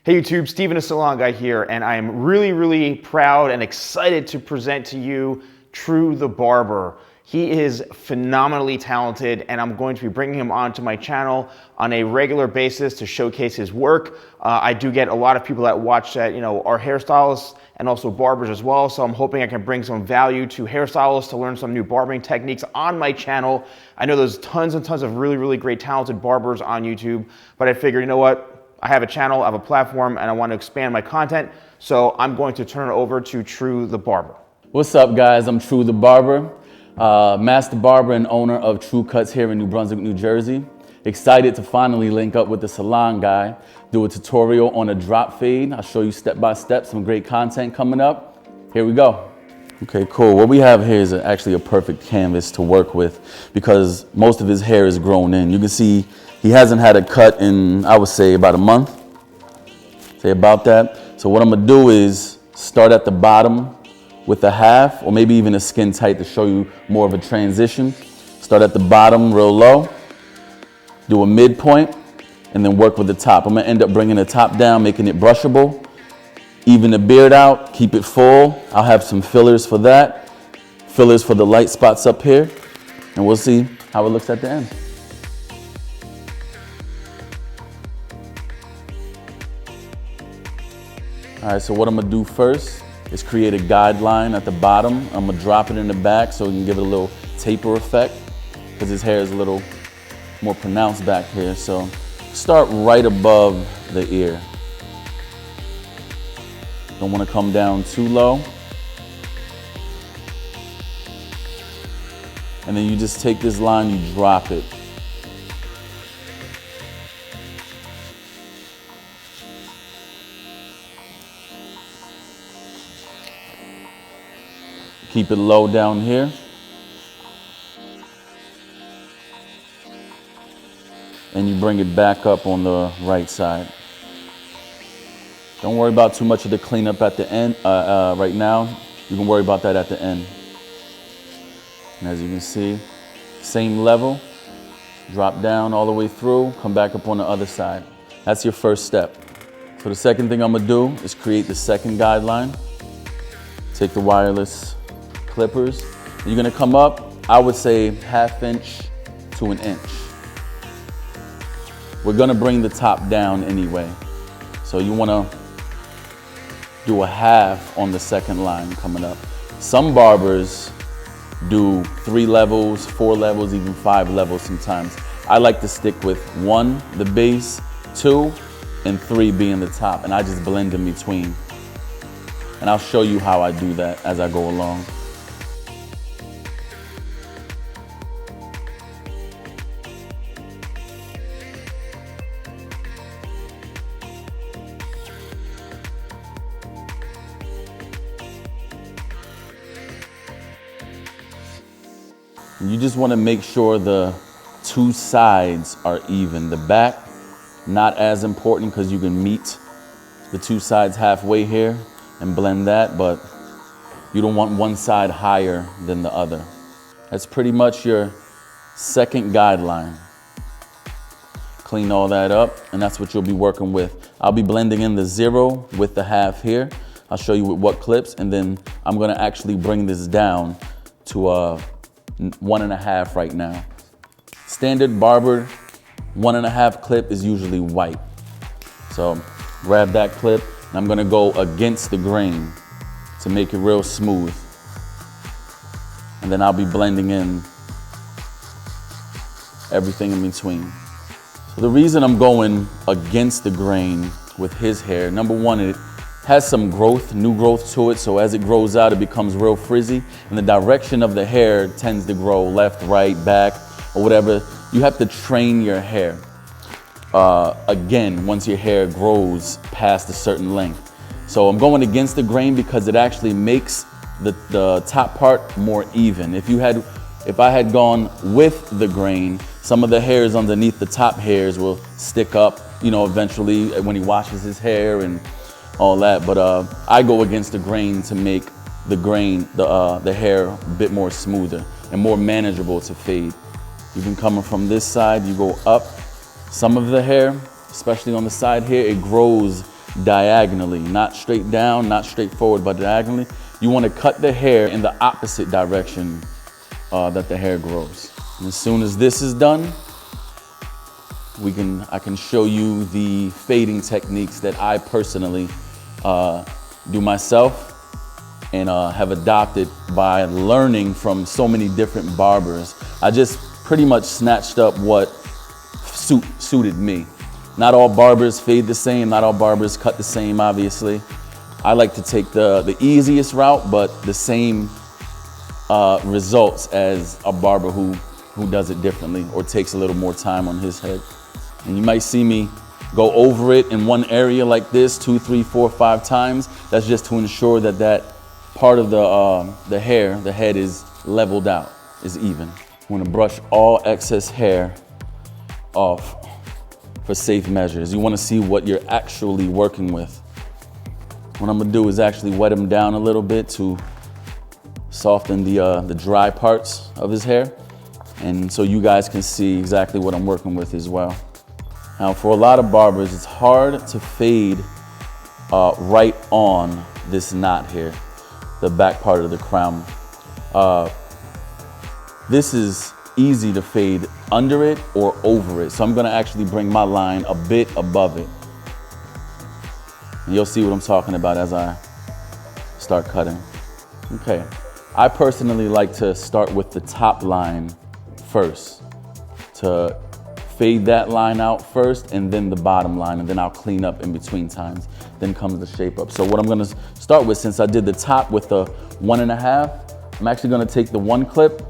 Hey YouTube, Steven TheSalonGuy here, and I am really proud and excited to present to you True the Barber. He is phenomenally talented, and I'm going to be bringing him onto my channel on a regular basis to showcase his work. I do get a lot of people that watch that, are hairstylists and also barbers as well, so I'm hoping I can bring some value to hairstylists to learn some new barbering techniques on my channel. I know there's tons and tons of really great talented barbers on YouTube, but I figured, you know what? I have a channel, I have a platform, and I want to expand my content, so I'm going to turn it over to True the Barber. What's up, guys? I'm True the Barber, Master Barber and owner of True Cuts here in New Brunswick, New Jersey. Excited to finally link up with the Salon Guy, do a tutorial on a drop fade. I'll show you step by step some great content coming up. Here we go. Okay, cool. What we have here is actually a perfect canvas to work with because most of his hair is grown in. You can see he hasn't had a cut in, I would say, about a month. Say about that. So what I'm gonna do is start at the bottom with a half, or maybe even a skin tight to show you more of a transition. Start at the bottom real low, do a midpoint, and then work with the top. I'm gonna end up bringing the top down, making it brushable. Even the beard out, keep it full. I'll have some fillers for that. Fillers for the light spots up here. And we'll see how it looks at the end. All right, so what I'm gonna do first is create a guideline at the bottom. I'm gonna drop it in the back so we can give it a little taper effect because his hair is a little more pronounced back here. So start right above the ear. Don't want to come down too low. And then you just take this line, you drop it. Keep it low down here. And you bring it back up on the right side. Don't worry about too much of the cleanup at the end right now. You can worry about that at the end. And as you can see, same level, drop down all the way through, come back up on the other side. That's your first step. So the second thing I'm gonna do is create the second guideline. Take the wireless clippers. You're gonna come up, I would say 1/2 inch to 1 inch. We're gonna bring the top down anyway. So you wanna do a half on the second line coming up. Some barbers do 3 levels, 4 levels, even 5 levels sometimes. I like to stick with 1, the base, 2, and 3 being the top, and I just blend in between. And I'll show you how I do that as I go along. You just want to make sure the 2 sides are even. The back, not as important because you can meet the 2 sides halfway here and blend that, but you don't want one side higher than the other. That's pretty much your second guideline. Clean all that up, and that's what you'll be working with. I'll be blending in the 0 with the half here. I'll show you with what clips, and then I'm gonna actually bring this down to 1.5 right now. Standard barber 1.5 clip is usually white. So grab that clip and I'm gonna go against the grain to make it real smooth. And then I'll be blending in everything in between. So the reason I'm going against the grain with his hair, number one, it has some growth, new growth to it, so as it grows out, it becomes real frizzy, and the direction of the hair tends to grow left, right, back, or whatever. You have to train your hair, again, once your hair grows past a certain length. So I'm going against the grain because it actually makes the top part more even. If I had gone with the grain, some of the hairs underneath the top hairs will stick up, eventually when he washes his hair and all that, but I go against the grain to make the hair a bit more smoother and more manageable to fade. Even coming from this side, you go up. Some of the hair, especially on the side here, it grows diagonally, not straight down, not straight forward, but diagonally. You want to cut the hair in the opposite direction that the hair grows. And as soon as this is done, I can show you the fading techniques that I personally do myself and have adopted by learning from so many different barbers. I just pretty much snatched up what suited me. Not all barbers fade the same, not all barbers cut the same, obviously. I like to take the easiest route, but the same results as a barber who does it differently or takes a little more time on his head. And you might see me go over it in one area like this 2, 3, 4, 5 times. That's just to ensure that that part of the hair, the head, is leveled out, is even. I'm gonna brush all excess hair off for safe measures. You wanna see what you're actually working with. What I'm gonna do is actually wet him down a little bit to soften the dry parts of his hair, and so you guys can see exactly what I'm working with as well. Now, for a lot of barbers, it's hard to fade right on this knot here, the back part of the crown. This is easy to fade under it or over it, so I'm gonna actually bring my line a bit above it. And you'll see what I'm talking about as I start cutting. Okay, I personally like to start with the top line first, to fade that line out first and then the bottom line, and then I'll clean up in between times. Then comes the shape up. So what I'm gonna start with, since I did the top with the 1.5, I'm actually gonna take the 1 clip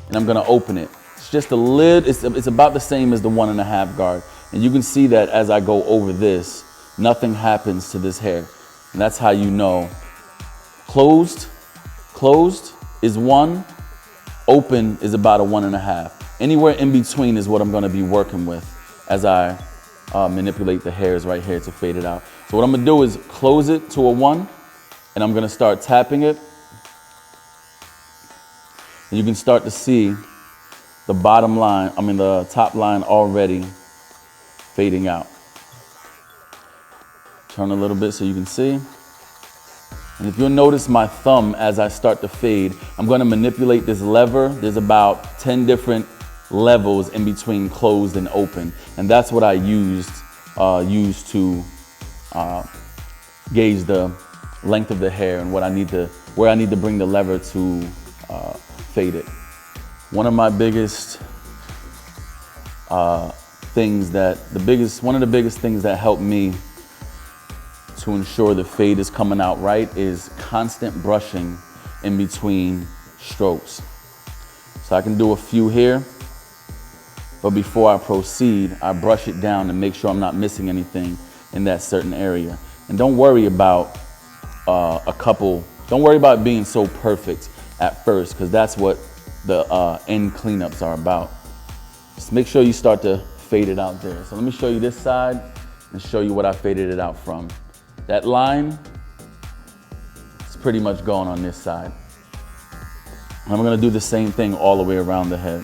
and I'm gonna open it. It's just a little, it's about the same as the 1.5 guard. And you can see that as I go over this, nothing happens to this hair. And that's how you know. Closed is 1, open is about a 1.5. Anywhere in between is what I'm gonna be working with as I manipulate the hairs right here to fade it out. So what I'm gonna do is close it to a 1, and I'm gonna start tapping it. And you can start to see the bottom line, the top line already fading out. Turn a little bit so you can see. And if you'll notice my thumb as I start to fade, I'm gonna manipulate this lever. There's about 10 different levels in between closed and open. And that's what I used to gauge the length of the hair and where I need to bring the lever to fade it. One of my biggest things one of the biggest things that helped me to ensure the fade is coming out right is constant brushing in between strokes. So I can do a few here, but before I proceed, I brush it down to make sure I'm not missing anything in that certain area. And don't worry about don't worry about being so perfect at first, because that's what the end cleanups are about. Just make sure you start to fade it out there. So let me show you this side and show you what I faded it out from. That line is pretty much gone on this side. And I'm gonna do the same thing all the way around the head.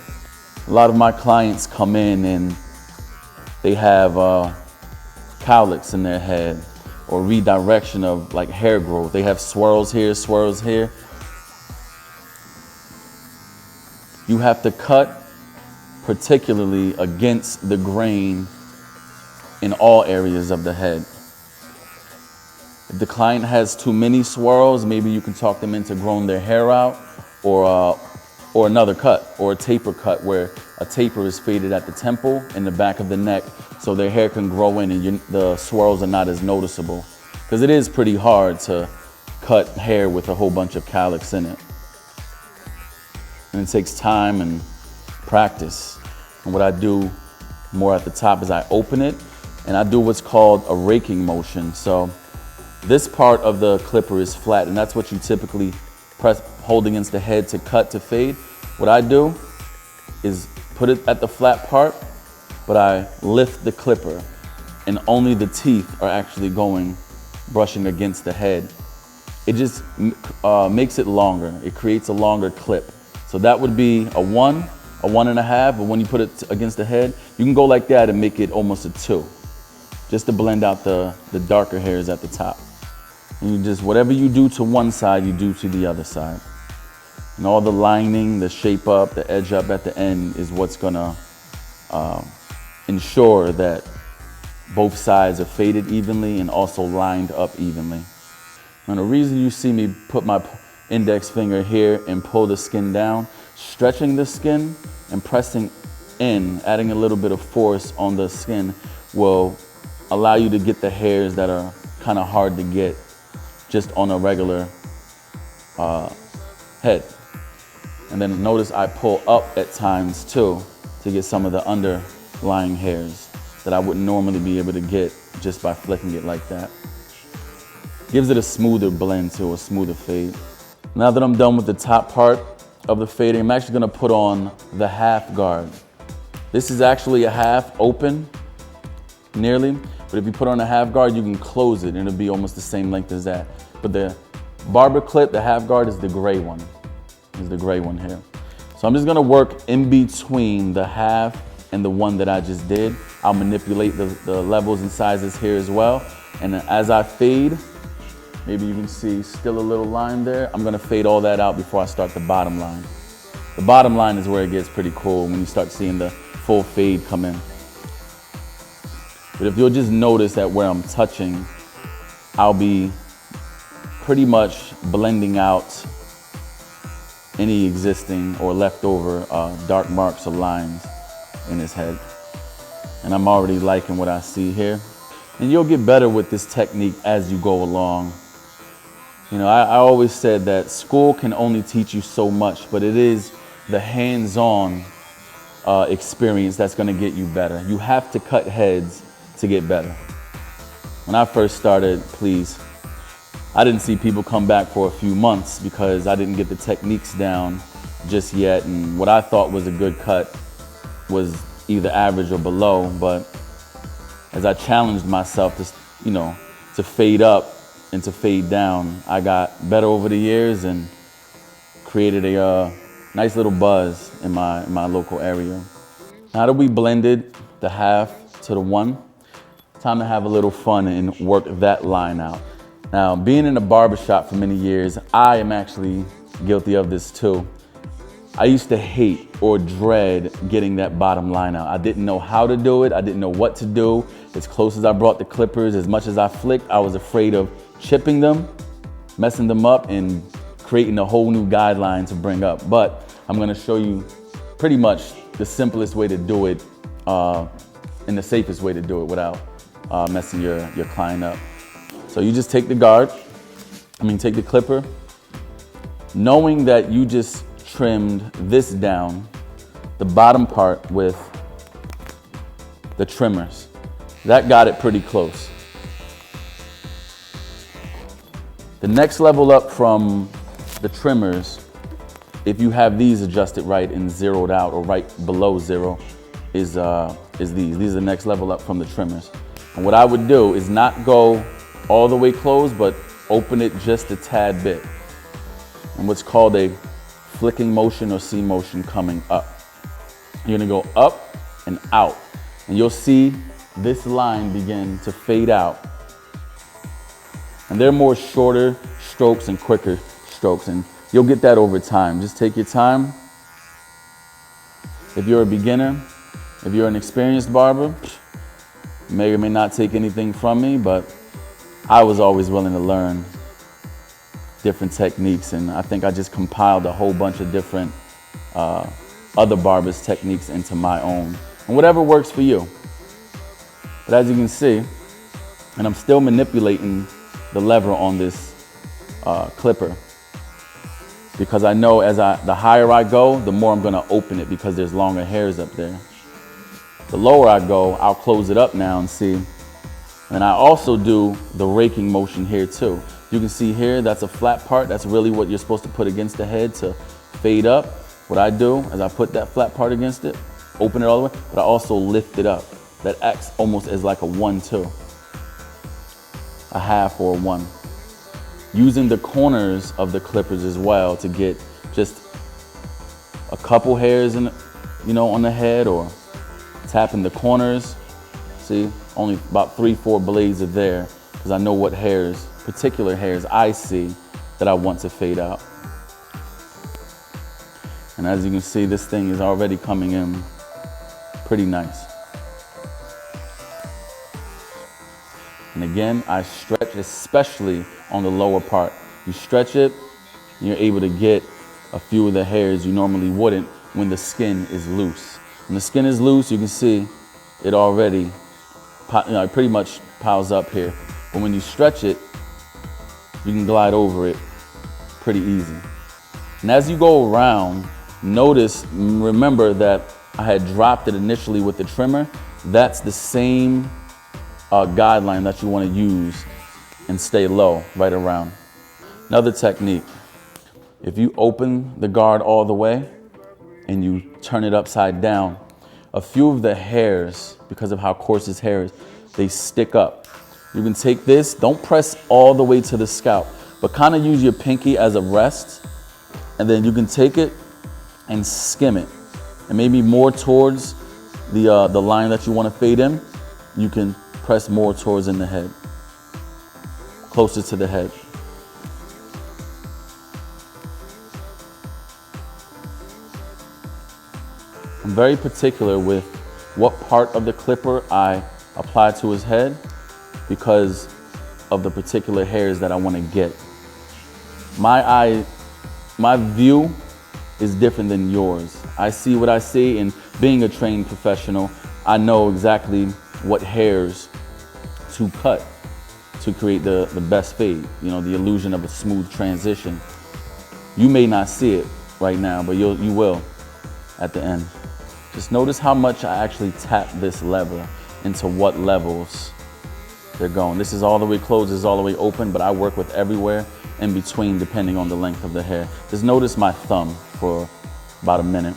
A lot of my clients come in and they have cowlicks in their head or redirection of like hair growth. They have swirls here, swirls here. You have to cut particularly against the grain in all areas of the head. If the client has too many swirls, maybe you can talk them into growing their hair out, or another cut, or a taper cut where a taper is faded at the temple and the back of the neck so their hair can grow in and the swirls are not as noticeable. Because it is pretty hard to cut hair with a whole bunch of cowlicks in it. And it takes time and practice. And what I do more at the top is I open it and I do what's called a raking motion. So this part of the clipper is flat, and that's what you typically hold against the head to cut, to fade. What I do is put it at the flat part, but I lift the clipper and only the teeth are actually brushing against the head. It just makes it longer. It creates a longer clip. So that would be a 1, a 1.5, but when you put it against the head, you can go like that and make it almost a 2. just to blend out the darker hairs at the top. And you just, whatever you do to one side, you do to the other side. And all the lining, the shape up, the edge up at the end is what's gonna ensure that both sides are faded evenly and also lined up evenly. And the reason you see me put my index finger here and pull the skin down, stretching the skin and pressing in, adding a little bit of force on the skin will allow you to get the hairs that are kind of hard to get just on a regular head. And then notice I pull up at times too to get some of the underlying hairs that I wouldn't normally be able to get just by flicking it like that. Gives it a smoother blend too, a smoother fade. Now that I'm done with the top part of the fading, I'm actually gonna put on the half guard. This is actually a half open, nearly, but if you put on a half guard, you can close it and it'll be almost the same length as that. But the barber clip, the half guard is the gray one. Is the gray one here. So I'm just gonna work in between the half and the one that I just did. I'll manipulate the levels and sizes here as well. And as I fade, maybe you can see still a little line there. I'm gonna fade all that out before I start the bottom line. The bottom line is where it gets pretty cool when you start seeing the full fade come in. But if you'll just notice that where I'm touching, I'll be pretty much blending out any existing or leftover dark marks or lines in his head. And I'm already liking what I see here. And you'll get better with this technique as you go along. You know, I always said that school can only teach you so much, but it is the hands-on experience that's gonna get you better. You have to cut heads to get better. When I first started, please, I didn't see people come back for a few months because I didn't get the techniques down just yet. And what I thought was a good cut was either average or below. But as I challenged myself to, to fade up and to fade down, I got better over the years and created a nice little buzz in my local area. Now that we blended the half to the one, time to have a little fun and work that line out. Now, being in a barbershop for many years, I am actually guilty of this too. I used to hate or dread getting that bottom line out. I didn't know how to do it. I didn't know what to do. As close as I brought the clippers, as much as I flicked, I was afraid of chipping them, messing them up, and creating a whole new guideline to bring up. But I'm gonna show you pretty much the simplest way to do it and the safest way to do it without messing your client up. So you just take the take the clipper, knowing that you just trimmed this down, the bottom part with the trimmers. That got it pretty close. The next level up from the trimmers, if you have these adjusted right and zeroed out or right below zero, is these. These are the next level up from the trimmers. And what I would do is not go all the way closed, but open it just a tad bit. And what's called a flicking motion or C motion coming up. You're gonna go up and out. And you'll see this line begin to fade out. And they're more shorter strokes and quicker strokes. And you'll get that over time. Just take your time. If you're a beginner, if you're an experienced barber, you may or may not take anything from me, but I was always willing to learn different techniques, and I think I just compiled a whole bunch of different other barbers' techniques into my own, and whatever works for you. But as you can see, and I'm still manipulating the lever on this clipper, because I know the higher I go, the more I'm gonna open it because there's longer hairs up there. The lower I go, I'll close it up now and see. And I also do the raking motion here too. You can see here, that's a flat part. That's really what you're supposed to put against the head to fade up. What I do is I put that flat part against it, open it all the way, but I also lift it up. That acts almost as like a 1-2, a half or a 1. Using the corners of the clippers as well to get just a couple hairs on the head, or tapping the corners. See, Only about 3-4 blades are there because I know what hairs, particular hairs I see that I want to fade out. And as you can see, this thing is already coming in pretty nice. And again, I stretch, especially on the lower part. You stretch it, you're able to get a few of the hairs you normally wouldn't when the skin is loose. When the skin is loose, you can see it already it pretty much piles up here. But when you stretch it, you can glide over it pretty easy. And as you go around, remember that I had dropped it initially with the trimmer. That's the same guideline that you want to use and stay low right around. Another technique, if you open the guard all the way and you turn it upside down, a few of the hairs, because of how coarse his hair is, they stick up. You can take this, don't press all the way to the scalp, but kind of use your pinky as a rest, and then you can take it and skim it. And maybe more towards the line that you want to fade in, you can press more towards in the head, closer to the head. I'm very particular with what part of the clipper I apply to his head because of the particular hairs that I want to get. My view is different than yours. I see what I see, and being a trained professional, I know exactly what hairs to cut to create the best fade, you know, the illusion of a smooth transition. You may not see it right now, but you will at the end. Just notice how much I actually tap this lever into what levels they're going. This is all the way closed, this is all the way open, but I work with everywhere in between depending on the length of the hair. Just notice my thumb for about a minute.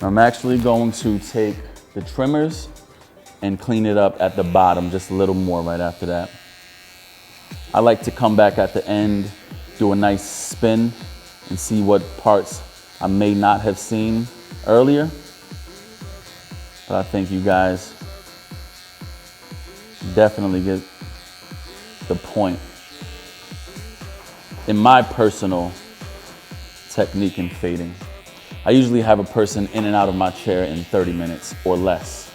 I'm actually going to take the trimmers and clean it up at the bottom just a little more right after that. I like to come back at the end, do a nice spin, and see what parts I may not have seen earlier. But I think you guys definitely get the point. In my personal technique in fading, I usually have a person in and out of my chair in 30 minutes or less.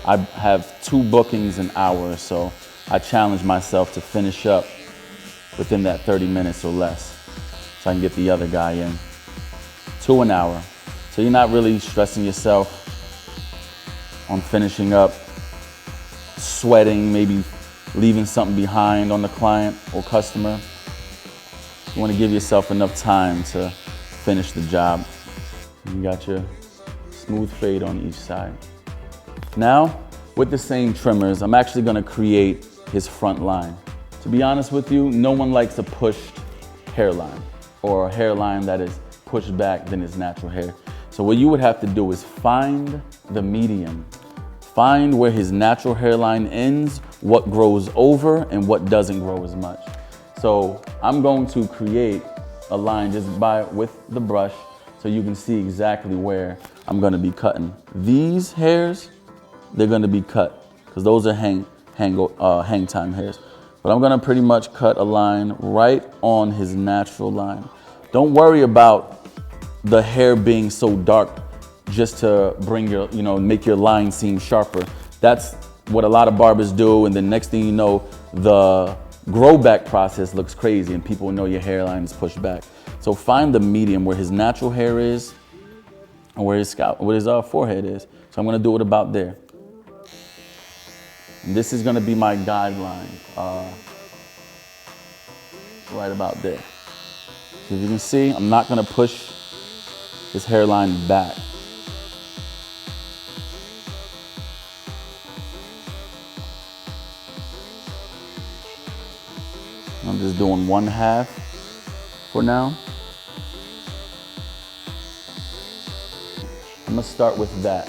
I have 2 bookings an hour or so. I challenge myself to finish up within that 30 minutes or less so I can get the other guy in. 2 an hour. So you're not really stressing yourself on finishing up, sweating, maybe leaving something behind on the client or customer. You want to give yourself enough time to finish the job. You got your smooth fade on each side. Now, with the same trimmers, I'm actually going to create his front line. To be honest with you, no one likes a pushed hairline or a hairline that is pushed back than his natural hair. So what you would have to do is find the medium. Find where his natural hairline ends, what grows over, and what doesn't grow as much. So I'm going to create a line just with the brush so you can see exactly where I'm going to be cutting. These hairs, they're going to be cut because those are hang time hairs. But I'm going to pretty much cut a line right on his natural line. Don't worry about the hair being so dark just to bring your, make your line seem sharper. That's what a lot of barbers do, and then next thing you know, the grow back process looks crazy and people know your hairline is pushed back. So find the medium where his natural hair is and where his forehead is. So I'm going to do it about there. And this is going to be my guideline, right about there. So as you can see, I'm not going to push his hairline back. I'm just doing 1/2 for now. I'm gonna start with that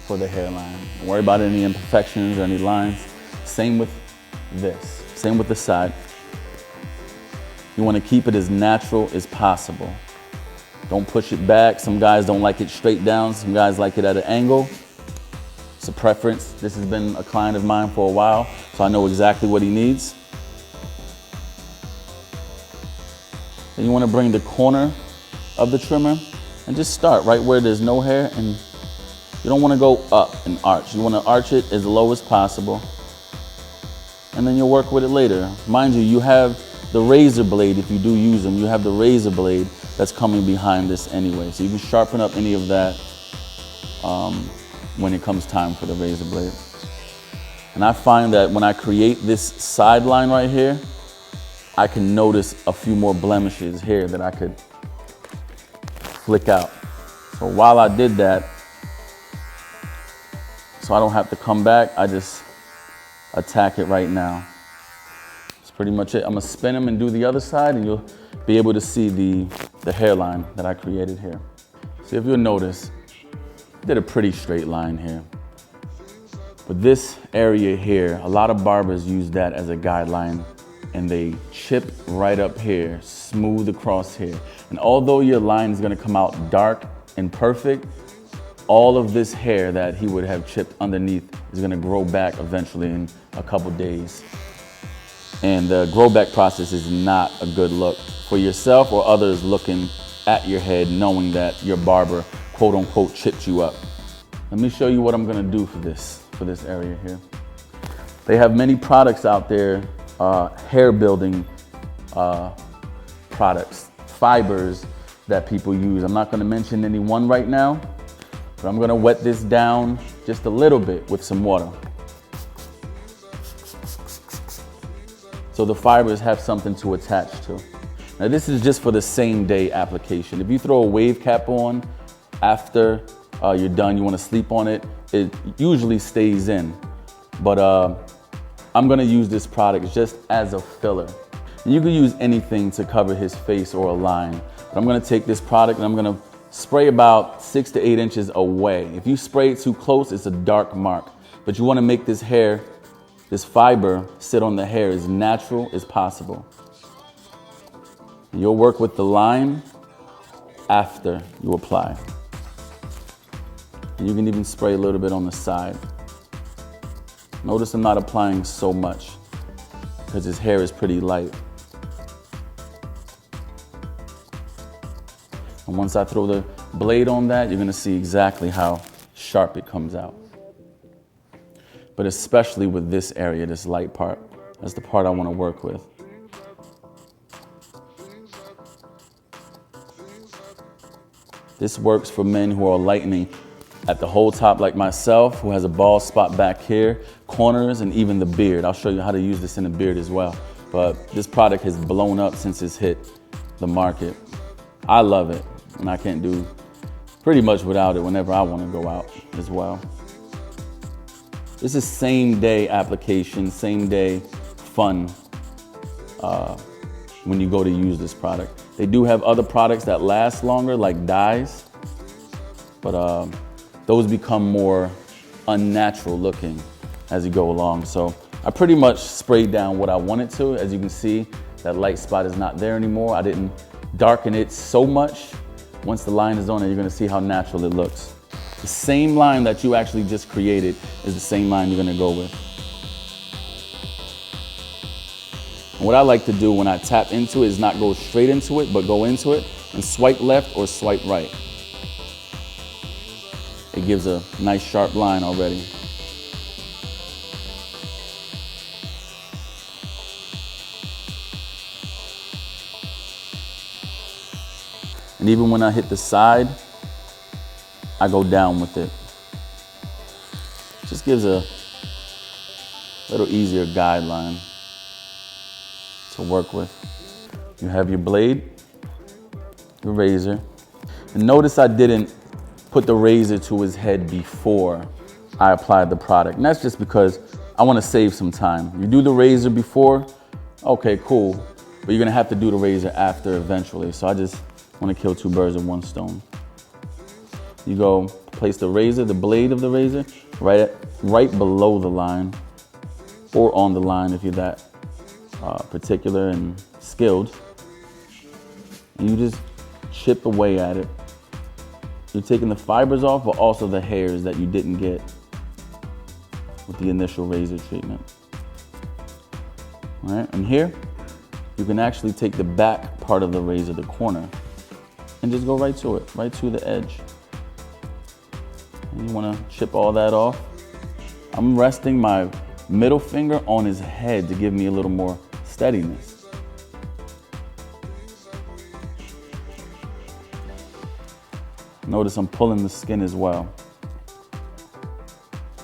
for the hairline. Don't worry about any imperfections or any lines. Same with this, same with the side. You want to keep it as natural as possible. Don't push it back. Some guys don't like it straight down. Some guys like it at an angle. It's a preference. This has been a client of mine for a while, so I know exactly what he needs. Then you want to bring the corner of the trimmer and just start right where there's no hair, and you don't want to go up and arch. You want to arch it as low as possible, and then you'll work with it later. Mind you, you have the razor blade, if you do use them, you have the razor blade that's coming behind this anyway. So you can sharpen up any of that when it comes time for the razor blade. And I find that when I create this sideline right here, I can notice a few more blemishes here that I could flick out. So while I did that, so I don't have to come back, I just attack it right now. That's pretty much it. I'm gonna spin them and do the other side, and you'll be able to see the hairline that I created here. So if you'll notice, I did a pretty straight line here. But this area here, a lot of barbers use that as a guideline, and they chip right up here, smooth across here. And although your line is gonna come out dark and perfect, all of this hair that he would have chipped underneath is gonna grow back eventually in a couple days. And the grow back process is not a good look for yourself or others looking at your head knowing that your barber, quote unquote, chipped you up. Let me show you what I'm gonna do for this area here. They have many products out there, hair building products, fibers that people use. I'm not gonna mention any one right now, but I'm gonna wet this down just a little bit with some water. So the fibers have something to attach to. Now this is just for the same day application. If you throw a wave cap on after you're done, you wanna sleep on it, it usually stays in. But I'm gonna use this product just as a filler. And you can use anything to cover his face or a line. But I'm gonna take this product and I'm gonna spray about 6 to 8 inches away. If you spray it too close, it's a dark mark. But you wanna make this hair, this fiber, sit on the hair as natural as possible. You'll work with the line after you apply. And you can even spray a little bit on the side. Notice I'm not applying so much because his hair is pretty light. And once I throw the blade on that, you're gonna see exactly how sharp it comes out. But especially with this area, this light part, that's the part I wanna work with. This works for men who are lightening at the whole top like myself, who has a bald spot back here, corners, and even the beard. I'll show you how to use this in the beard as well. But this product has blown up since it's hit the market. I love it, and I can't do pretty much without it whenever I want to go out as well. This is same day application, same day fun when you go to use this product. They do have other products that last longer, like dyes, but those become more unnatural looking as you go along. So I pretty much sprayed down what I wanted to. As you can see, that light spot is not there anymore. I didn't darken it so much. Once the line is on it, you're gonna see how natural it looks. The same line that you actually just created is the same line you're gonna go with. And what I like to do when I tap into it is not go straight into it, but go into it and swipe left or swipe right. It gives a nice sharp line already. And even when I hit the side, I go down with it. Just gives a little easier guideline to work with. You have your blade, your razor. And notice I didn't put the razor to his head before I applied the product. And that's just because I want to save some time. You do the razor before, okay, cool. But you're gonna have to do the razor after eventually. So I just want to kill two birds with one stone. You go place the razor, the blade of the razor, right below the line, or on the line if you're that particular and skilled. and you just chip away at it. You're taking the fibers off, but also the hairs that you didn't get with the initial razor treatment. All right, and here, you can actually take the back part of the razor, the corner, and just go right to it, right to the edge. And you wanna chip all that off. I'm resting my middle finger on his head to give me a little more steadiness. Notice I'm pulling the skin as well.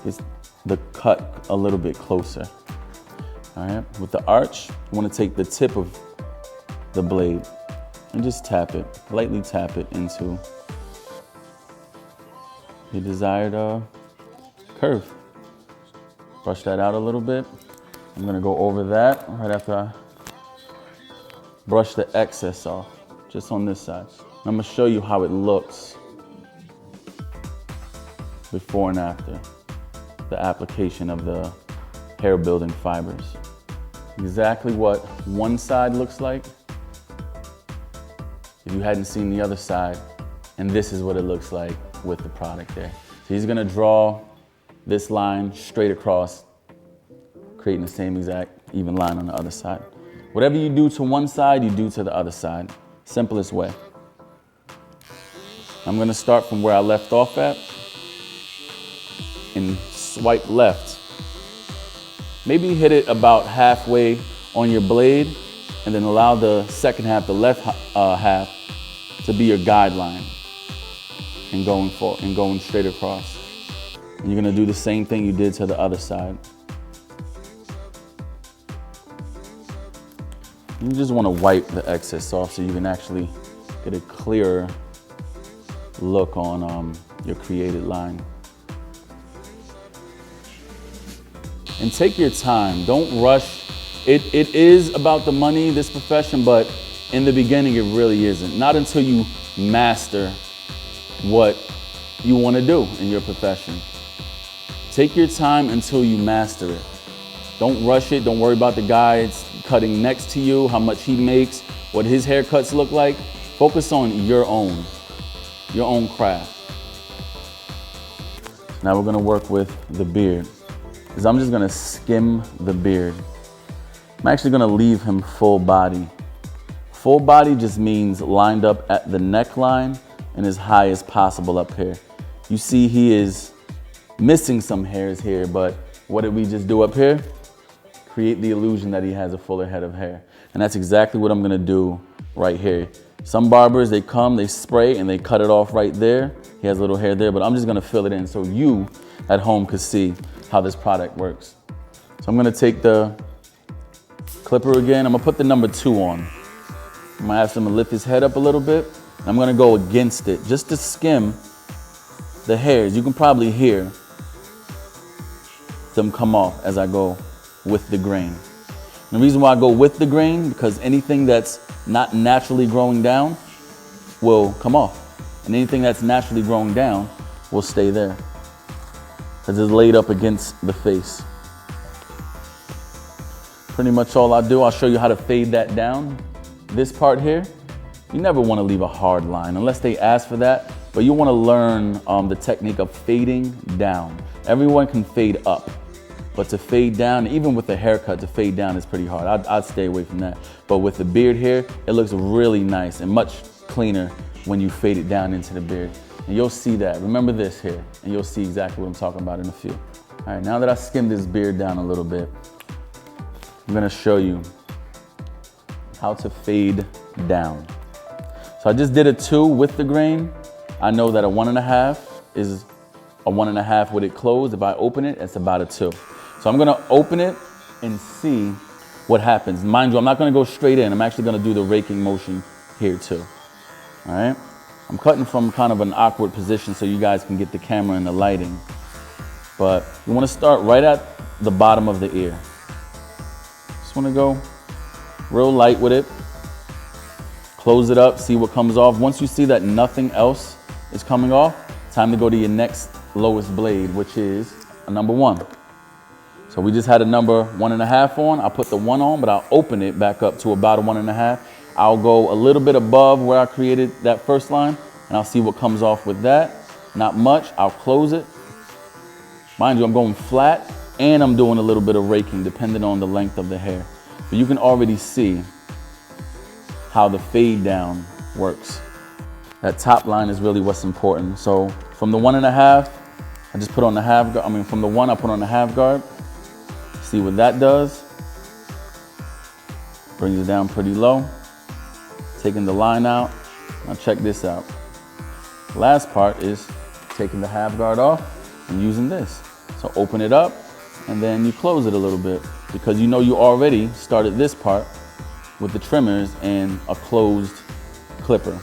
It's the cut a little bit closer. All right, with the arch, you want to take the tip of the blade and just tap it, lightly tap it into your desired curve. Brush that out a little bit. I'm gonna go over that right after I brush the excess off, just on this side. I'm gonna show you how it looks before and after the application of the hair building fibers. Exactly what one side looks like if you hadn't seen the other side, and this is what it looks like with the product there. So he's gonna draw this line straight across, creating the same exact even line on the other side. Whatever you do to one side, you do to the other side. Simplest way. I'm gonna start from where I left off at and swipe left. Maybe hit it about halfway on your blade and then allow the second half, the left half, to be your guideline and going straight across. And you're gonna do the same thing you did to the other side. You just wanna wipe the excess off so you can actually get a clearer look on your created line. And take your time, don't rush. It is about the money, this profession, but in the beginning it really isn't. Not until you master what you wanna do in your profession. Take your time until you master it. Don't rush it, don't worry about the guy that's cutting next to you, how much he makes, what his haircuts look like. Focus on your own craft. Now we're gonna work with the beard. Is I'm just gonna skim the beard. I'm actually gonna leave him full body. Full body just means lined up at the neckline and as high as possible up here. You see he is missing some hairs here, but what did we just do up here? Create the illusion that he has a fuller head of hair. And that's exactly what I'm gonna do right here. Some barbers, they come, they spray, and they cut it off right there. He has a little hair there, but I'm just gonna fill it in so you at home could see how this product works. So I'm gonna take the clipper again. I'm gonna put the number 2 on. I'm gonna ask him to lift his head up a little bit. I'm gonna go against it just to skim the hairs. You can probably hear them come off as I go with the grain. And the reason why I go with the grain, because anything that's not naturally growing down will come off. And anything that's naturally growing down will stay there, because it's laid up against the face. Pretty much all I do, I'll show you how to fade that down. This part here, you never want to leave a hard line unless they ask for that, but you want to learn the technique of fading down. Everyone can fade up, but to fade down, even with a haircut, to fade down is pretty hard. I'd stay away from that. But with the beard here, it looks really nice and much cleaner when you fade it down into the beard. And you'll see that. Remember this here, and you'll see exactly what I'm talking about in a few. All right, now that I skimmed this beard down a little bit, I'm gonna show you how to fade down. So I just did a 2 with the grain. I know that a 1.5 is a 1.5 with it closed. If I open it, it's about a 2. So I'm gonna open it and see what happens. Mind you, I'm not gonna go straight in. I'm actually gonna do the raking motion here too. All right? I'm cutting from kind of an awkward position so you guys can get the camera and the lighting. But you wanna start right at the bottom of the ear. Just wanna go real light with it. Close it up, see what comes off. Once you see that nothing else is coming off, time to go to your next lowest blade, which is a number 1. So we just had a number 1.5 on. I'll put the 1 on, but I'll open it back up to about a 1.5. I'll go a little bit above where I created that first line, and I'll see what comes off with that. Not much, I'll close it. Mind you, I'm going flat, and I'm doing a little bit of raking depending on the length of the hair. But you can already see how the fade down works. That top line is really what's important. So from the 1.5, I just put on the half guard. I mean, from the 1, I put on the half guard. See what that does. Brings it down pretty low. Taking the line out. Now check this out. Last part is taking the half guard off and using this. So open it up and then you close it a little bit because you know you already started this part with the trimmers and a closed clipper.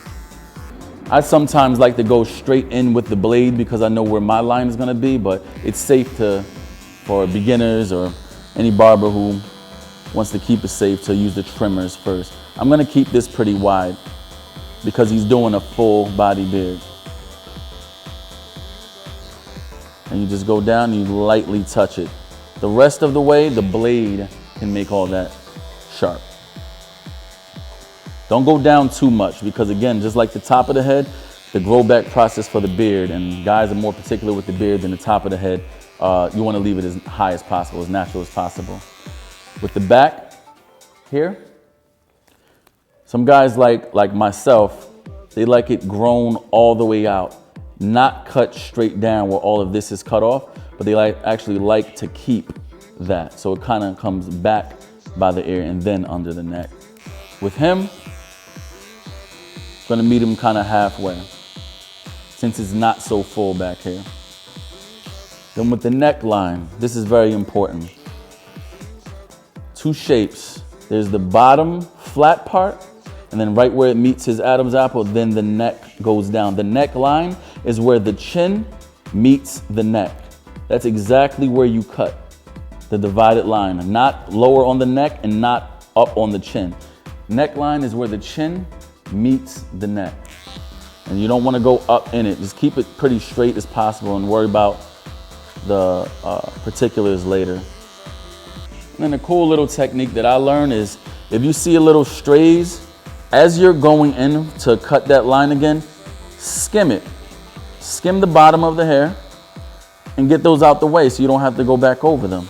I sometimes like to go straight in with the blade because I know where my line is gonna be, but it's safe for beginners or any barber who wants to keep it safe to use the trimmers first. I'm gonna keep this pretty wide because he's doing a full body beard. And you just go down and you lightly touch it. The rest of the way, the blade can make all that sharp. Don't go down too much because again, just like the top of the head, the grow back process for the beard, and guys are more particular with the beard than the top of the head, you want to leave it as high as possible, as natural as possible. With the back here, some guys like myself, they like it grown all the way out, not cut straight down where all of this is cut off, but they actually like to keep that. So it kind of comes back by the ear and then under the neck. With him, gonna meet him kind of halfway since it's not so full back here. Then with the neckline, this is very important. Two shapes. There's the bottom flat part, and then right where it meets his Adam's apple, then the neck goes down. The neckline is where the chin meets the neck. That's exactly where you cut the divided line, not lower on the neck and not up on the chin. Neckline is where the chin meets the neck. And you don't want to go up in it. Just keep it pretty straight as possible and worry about the particulars later. And then a cool little technique that I learned is if you see a little strays, as you're going in to cut that line again, skim it. Skim the bottom of the hair and get those out the way so you don't have to go back over them.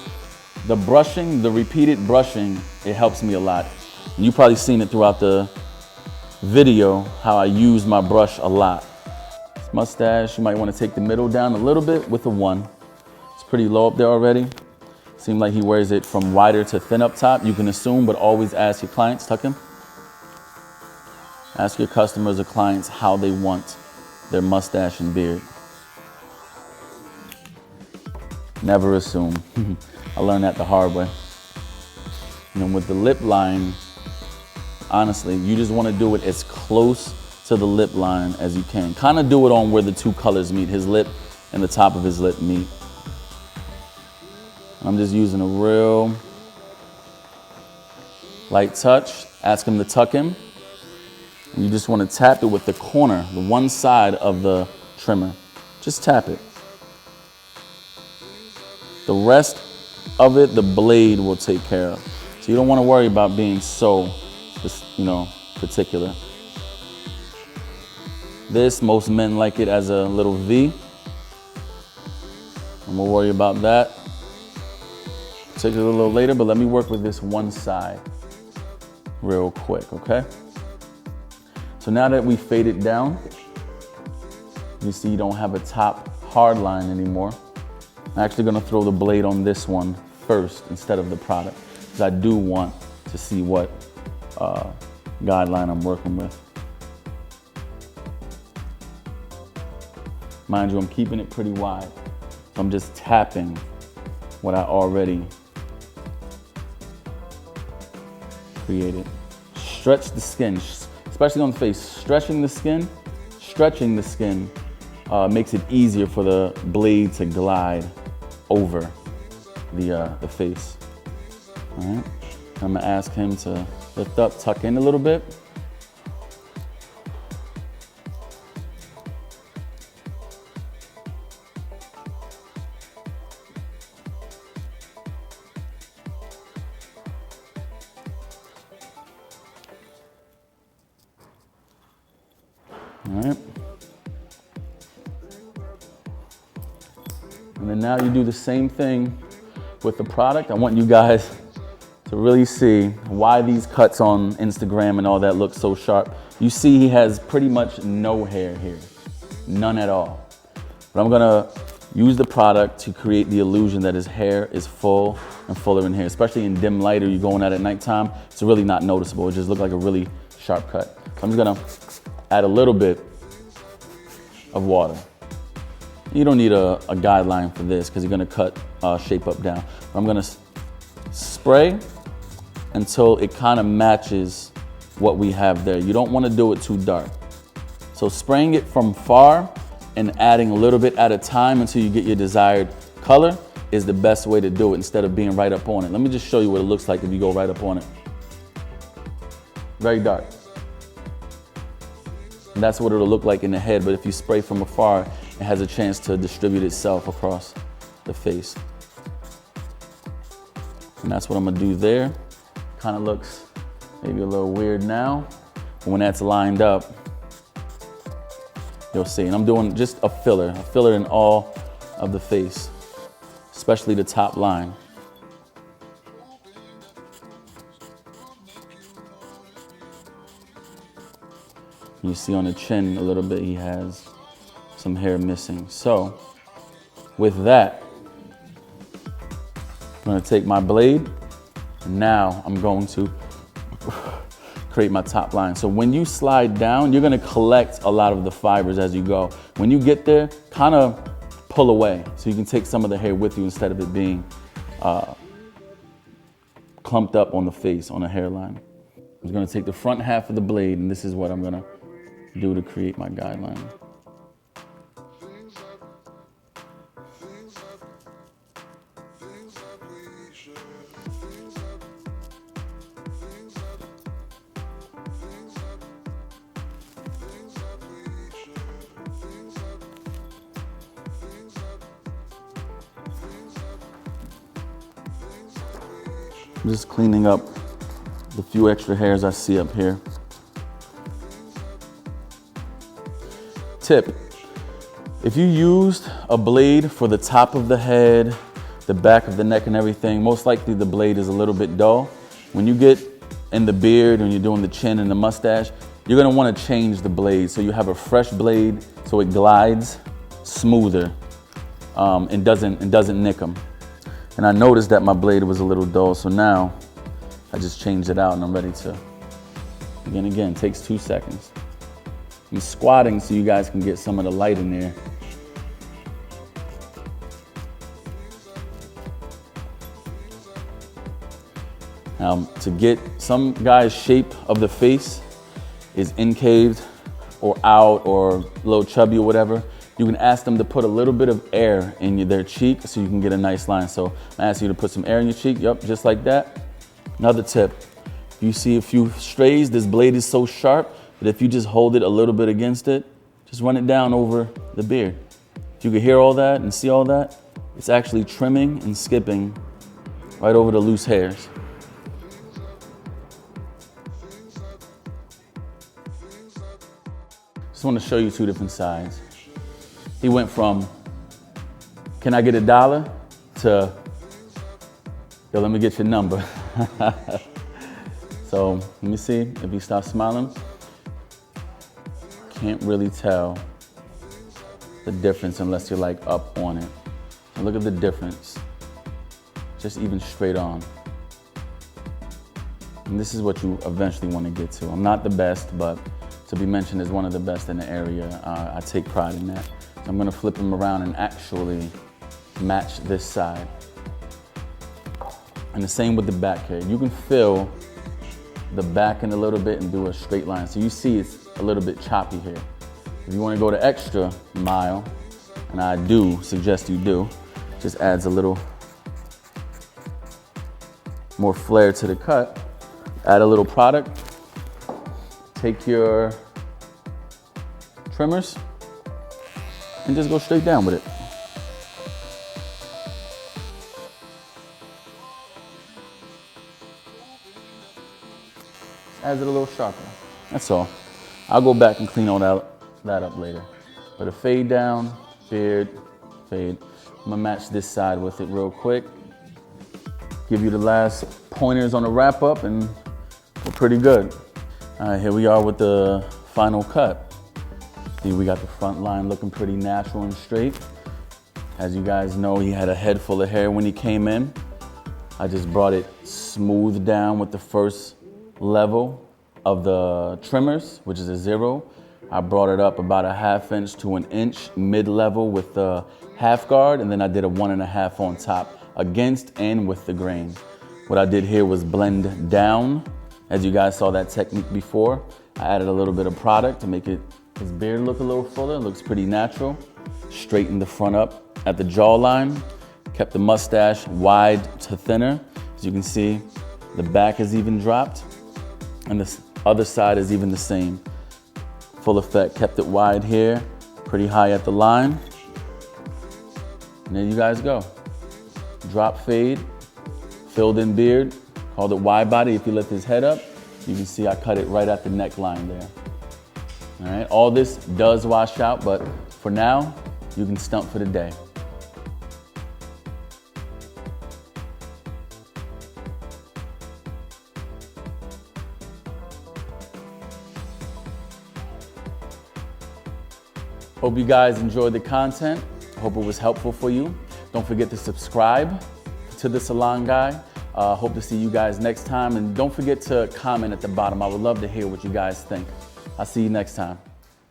The brushing, the repeated brushing, it helps me a lot. And you've probably seen it throughout the video how I use my brush a lot. This mustache, you might want to take the middle down a little bit with a 1. It's pretty low up there already. Seems like he wears it from wider to thin up top. You can assume, but always ask your clients, tuck him. Ask your customers or clients how they want their mustache and beard. Never assume. I learned that the hard way. And then with the lip line, honestly, you just want to do it as close to the lip line as you can. Kind of do it on where the two colors meet, his lip and the top of his lip meet. I'm just using a real light touch. Ask him to tuck him. And you just want to tap it with the corner, the one side of the trimmer. Just tap it. The rest of it, the blade will take care of. So you don't want to worry about being so, particular. This, most men like it as a little V. And we'll worry about that. Take it a little later, but let me work with this one side real quick, okay? So now that we fade it down, you see you don't have a top hard line anymore. I'm actually gonna throw the blade on this one first instead of the product, because I do want to see what guideline I'm working with. Mind you, I'm keeping it pretty wide. So I'm just tapping what I already created. Stretch the skin, especially on the face. Stretching the skin makes it easier for the blade to glide over the face. All right, I'm gonna ask him to lift up, tuck in a little bit. All right. And then now you do the same thing with the product. I want you guys to really see why these cuts on Instagram and all that look so sharp. You see he has pretty much no hair here, none at all. But I'm gonna use the product to create the illusion that his hair is full and fuller in here, especially in dim light or you're going out at nighttime. It's really not noticeable. It just looks like a really sharp cut. So I'm just gonna add a little bit of water. You don't need a guideline for this because you're gonna cut shape up down. I'm gonna spray until it kind of matches what we have there. You don't wanna do it too dark. So spraying it from far and adding a little bit at a time until you get your desired color is the best way to do it instead of being right up on it. Let me just show you what it looks like if you go right up on it. Very dark. And that's what it'll look like in the head, but if you spray from afar, it has a chance to distribute itself across the face. And that's what I'm gonna do there. Kind of looks maybe a little weird now, but when that's lined up, you'll see. And I'm doing just a filler in all of the face, especially the top line. You see on the chin a little bit, he has some hair missing. So with that, I'm gonna take my blade, and now I'm going to create my top line. So when you slide down, you're gonna collect a lot of the fibers as you go. When you get there, kind of pull away so you can take some of the hair with you instead of it being clumped up on the face, on the hairline. I'm gonna take the front half of the blade, and this is what I'm gonna do to create my guideline. I'm just cleaning up the few extra hairs I see up here. Tip, if you used a blade for the top of the head, the back of the neck and everything, most likely the blade is a little bit dull. When you get in the beard and you're doing the chin and the mustache, you're gonna wanna change the blade so you have a fresh blade so it glides smoother and doesn't nick them. And I noticed that my blade was a little dull, so now I just changed it out and I'm ready to begin again. It takes 2 seconds. I'm squatting so you guys can get some of the light in there. To get some guys' shape of the face is incaved or out or a little chubby or whatever, you can ask them to put a little bit of air in their cheek so you can get a nice line. So I ask you to put some air in your cheek, yep, just like that. Another tip, if you see a few strays, this blade is so sharp that if you just hold it a little bit against it, just run it down over the beard. If you can hear all that and see all that, it's actually trimming and skipping right over the loose hairs. Just want to show you 2 different sides. He went from, can I get $1 to, yo, let me get your number. So let me see if he stops smiling. Can't really tell the difference unless you're like up on it. And look at the difference, just even straight on. And this is what you eventually want to get to. I'm not the best, but to be mentioned as one of the best in the area, I take pride in that. I'm gonna flip him around and actually match this side. And the same with the back hair. You can fill the back in a little bit and do a straight line. So you see it's a little bit choppy here. If you wanna go the extra mile, and I do suggest you do, just adds a little more flair to the cut. Add a little product. Take your trimmers and just go straight down with it. Adds it a little sharper. That's all. I'll go back and clean all that that up later. But a fade down, beard, fade. I'm gonna match this side with it real quick. Give you the last pointers on the wrap up and we're pretty good. All right, here we are with the final cut. See, we got the front line looking pretty natural and straight. As you guys know, he had a head full of hair when he came in. I just brought it smooth down with the first level of the trimmers, which is a 0. I brought it up about a 1/2 inch to 1 inch mid-level with the half guard, and then I did a 1.5 on top against and with the grain. What I did here was blend down. As you guys saw that technique before, I added a little bit of product to make his beard look a little fuller. It looks pretty natural. Straightened the front up at the jawline. Kept the mustache wide to thinner. As you can see, the back is even dropped and the other side is even the same. Full effect, kept it wide here, pretty high at the line. And there you guys go. Drop fade, filled in beard, called it wide body. If you lift his head up, you can see I cut it right at the neckline there. All right, all this does wash out, but for now, you can stump for the day. Hope you guys enjoyed the content. Hope it was helpful for you. Don't forget to subscribe to The Salon Guy. Hope to see you guys next time. And don't forget to comment at the bottom. I would love to hear what you guys think. I'll see you next time.